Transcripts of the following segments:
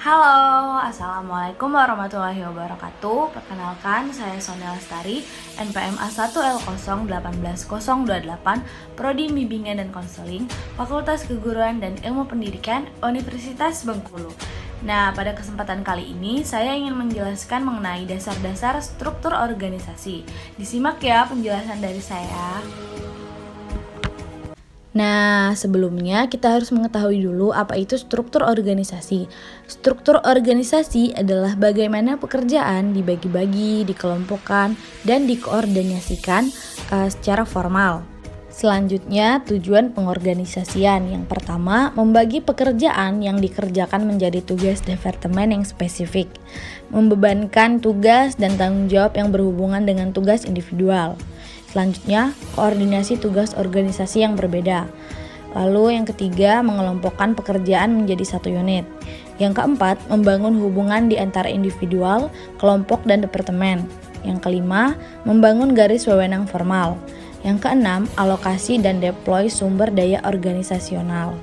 Halo, Assalamualaikum warahmatullahi wabarakatuh. Perkenalkan, saya Sonia Lestari, NPM A1L0181028, Prodi Bimbingan dan Konseling, Fakultas Keguruan dan Ilmu Pendidikan, Universitas Bengkulu. Nah, pada kesempatan kali ini, saya ingin menjelaskan mengenai dasar-dasar struktur organisasi. Disimak ya penjelasan dari saya. Nah, sebelumnya kita harus mengetahui dulu apa itu struktur organisasi. Struktur organisasi adalah bagaimana pekerjaan dibagi-bagi, dikelompokkan, dan dikoordinasikan secara formal. Selanjutnya, tujuan pengorganisasian. Yang pertama, membagi pekerjaan yang dikerjakan menjadi tugas departemen yang spesifik, membebankan tugas dan tanggung jawab yang berhubungan dengan tugas individual. Selanjutnya, koordinasi tugas organisasi yang berbeda. Lalu yang ketiga, mengelompokkan pekerjaan menjadi satu unit. Yang keempat, membangun hubungan di antara individual, kelompok, dan departemen. Yang kelima, membangun garis wewenang formal. Yang keenam, alokasi dan deploy sumber daya organisasional.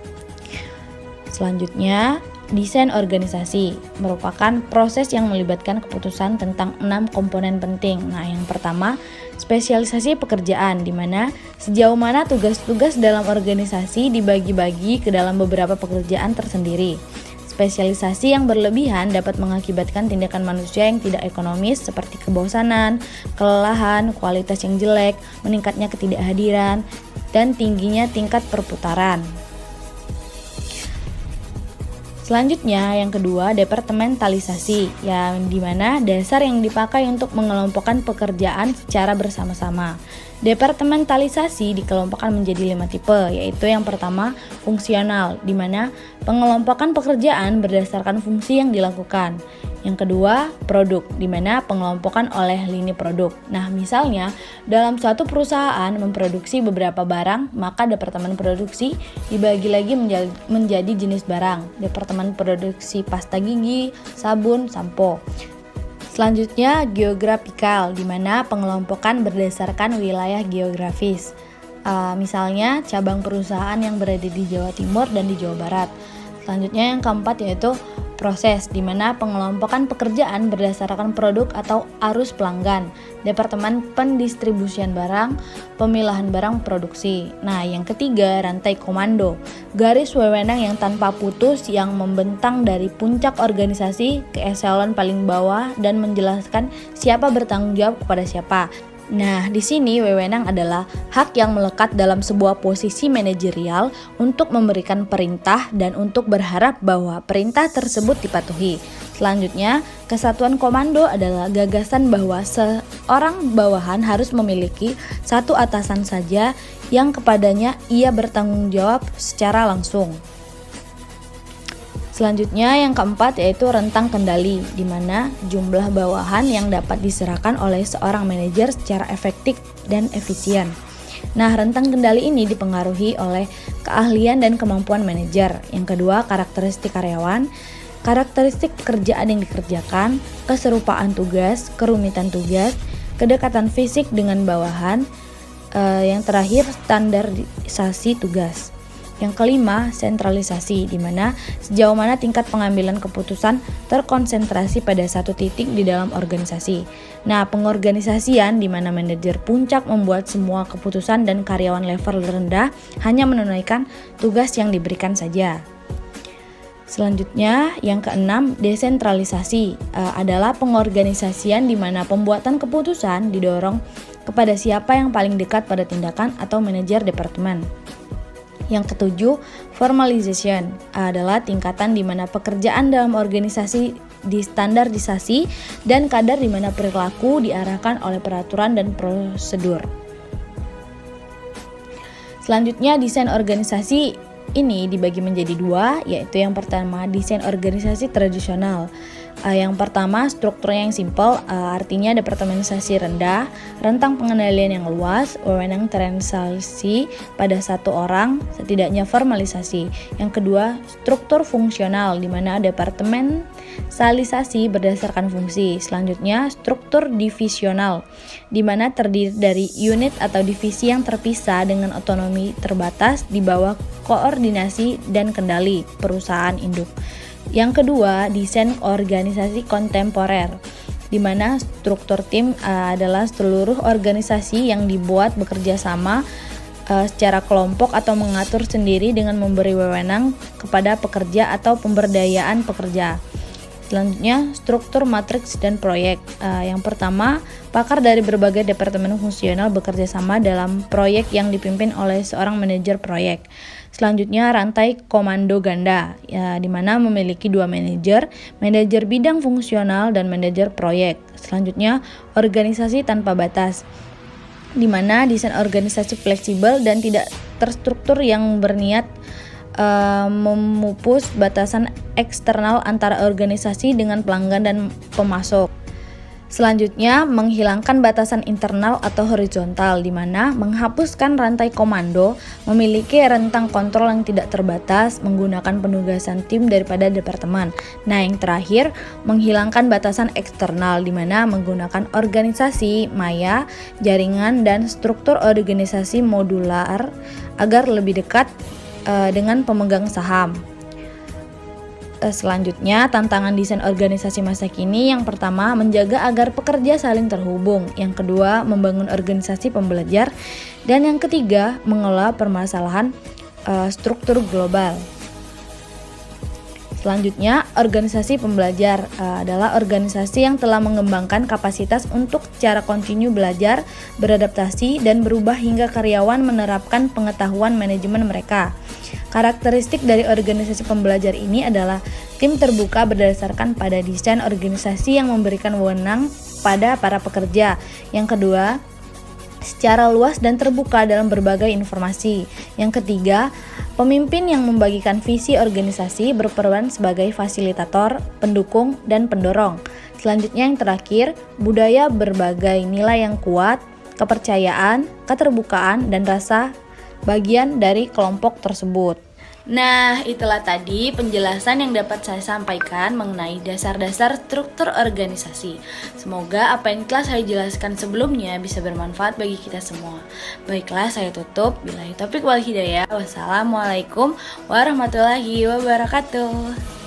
Selanjutnya, desain organisasi merupakan proses yang melibatkan keputusan tentang 6 komponen penting. Nah, yang pertama, spesialisasi pekerjaan, di mana sejauh mana tugas-tugas dalam organisasi dibagi-bagi ke dalam beberapa pekerjaan tersendiri. Spesialisasi yang berlebihan dapat mengakibatkan tindakan manusia yang tidak ekonomis seperti kebosanan, kelelahan, kualitas yang jelek, meningkatnya ketidakhadiran, dan tingginya tingkat perputaran. Selanjutnya, yang kedua, departementalisasi, yang dimana dasar yang dipakai untuk mengelompokkan pekerjaan secara bersama-sama. Departementalisasi dikelompokkan menjadi 5 tipe, yaitu yang pertama, fungsional, di mana pengelompokan pekerjaan berdasarkan fungsi yang dilakukan. Yang kedua, produk, di mana pengelompokan oleh lini produk. Nah, misalnya dalam suatu perusahaan memproduksi beberapa barang, maka departemen produksi dibagi lagi menjadi jenis barang. Departemen produksi pasta gigi, sabun, sampo. Selanjutnya, geographical, di mana pengelompokan berdasarkan wilayah geografis. Misalnya cabang perusahaan yang berada di Jawa Timur dan di Jawa Barat. Selanjutnya yang keempat yaitu proses, di mana pengelompokan pekerjaan berdasarkan produk atau arus pelanggan, departemen pendistribusian barang, pemilahan barang produksi. Nah, yang ketiga, rantai komando, garis wewenang yang tanpa putus yang membentang dari puncak organisasi ke eselon paling bawah dan menjelaskan siapa bertanggung jawab kepada siapa. Nah, di sini wewenang adalah hak yang melekat dalam sebuah posisi manajerial untuk memberikan perintah dan untuk berharap bahwa perintah tersebut dipatuhi. Selanjutnya, kesatuan komando adalah gagasan bahwa seorang bawahan harus memiliki satu atasan saja yang kepadanya ia bertanggung jawab secara langsung. Selanjutnya yang keempat yaitu rentang kendali, di mana jumlah bawahan yang dapat diserahkan oleh seorang manajer secara efektif dan efisien. Nah, rentang kendali ini dipengaruhi oleh keahlian dan kemampuan manajer. Yang kedua, karakteristik karyawan, karakteristik pekerjaan yang dikerjakan, keserupaan tugas, kerumitan tugas, kedekatan fisik dengan bawahan, yang terakhir standarisasi tugas. Yang kelima, sentralisasi, di mana sejauh mana tingkat pengambilan keputusan terkonsentrasi pada satu titik di dalam organisasi. Nah, pengorganisasian di mana manajer puncak membuat semua keputusan dan karyawan level rendah hanya menunaikan tugas yang diberikan saja. Selanjutnya, yang keenam, desentralisasi adalah pengorganisasian di mana pembuatan keputusan didorong kepada siapa yang paling dekat pada tindakan atau manajer departemen. Yang ketujuh, formalization adalah tingkatan di mana pekerjaan dalam organisasi distandarisasi dan kadar di mana perilaku diarahkan oleh peraturan dan prosedur. Selanjutnya, desain organisasi ini dibagi menjadi dua, yaitu yang pertama, desain organisasi tradisional. Yang pertama, strukturnya yang simpel, artinya departementalisasi rendah, rentang pengendalian yang luas, wewenang transaksi pada satu orang, setidaknya formalisasi. Yang kedua, struktur fungsional, di mana departementalisasi berdasarkan fungsi. Selanjutnya, struktur divisional, di mana terdiri dari unit atau divisi yang terpisah dengan otonomi terbatas di bawah koordinasi dan kendali perusahaan induk. Yang kedua, desain organisasi kontemporer, di mana struktur tim adalah seluruh organisasi yang dibuat bekerja sama secara kelompok atau mengatur sendiri dengan memberi wewenang kepada pekerja atau pemberdayaan pekerja. Selanjutnya, struktur matriks dan proyek. Yang pertama, pakar dari berbagai departemen fungsional bekerja sama dalam proyek yang dipimpin oleh seorang manajer proyek. Selanjutnya, rantai komando ganda, di mana memiliki 2 manajer bidang fungsional dan manajer proyek. Selanjutnya, organisasi tanpa batas, di mana desain organisasi fleksibel dan tidak terstruktur yang berniat memupus batasan eksternal antara organisasi dengan pelanggan dan pemasok. Selanjutnya, menghilangkan batasan internal atau horizontal, di mana menghapuskan rantai komando, memiliki rentang kontrol yang tidak terbatas, menggunakan penugasan tim daripada departemen. Nah, yang terakhir, menghilangkan batasan eksternal, di mana menggunakan organisasi, maya, jaringan, dan struktur organisasi modular agar lebih dekat dengan pemegang saham. Selanjutnya, tantangan desain organisasi masa kini, yang pertama, menjaga agar pekerja saling terhubung. Yang kedua, membangun organisasi pembelajar. Dan yang ketiga, mengelola permasalahan struktur global. Selanjutnya, organisasi pembelajar adalah organisasi yang telah mengembangkan kapasitas untuk secara kontinu belajar, beradaptasi, dan berubah hingga karyawan menerapkan pengetahuan manajemen mereka. Karakteristik dari organisasi pembelajar ini adalah tim terbuka berdasarkan pada desain organisasi yang memberikan wewenang pada para pekerja. Yang kedua, secara luas dan terbuka dalam berbagai informasi. Yang ketiga, pemimpin yang membagikan visi organisasi berperan sebagai fasilitator, pendukung, dan pendorong. Selanjutnya yang terakhir, budaya berbagai nilai yang kuat, kepercayaan, keterbukaan, dan rasa bagian dari kelompok tersebut. Nah, itulah tadi penjelasan yang dapat saya sampaikan mengenai dasar-dasar struktur organisasi. Semoga apa yang telah saya jelaskan sebelumnya bisa bermanfaat bagi kita semua. Baiklah, saya tutup. Billahi taufiq wal hidayah. Wassalamualaikum warahmatullahi wabarakatuh.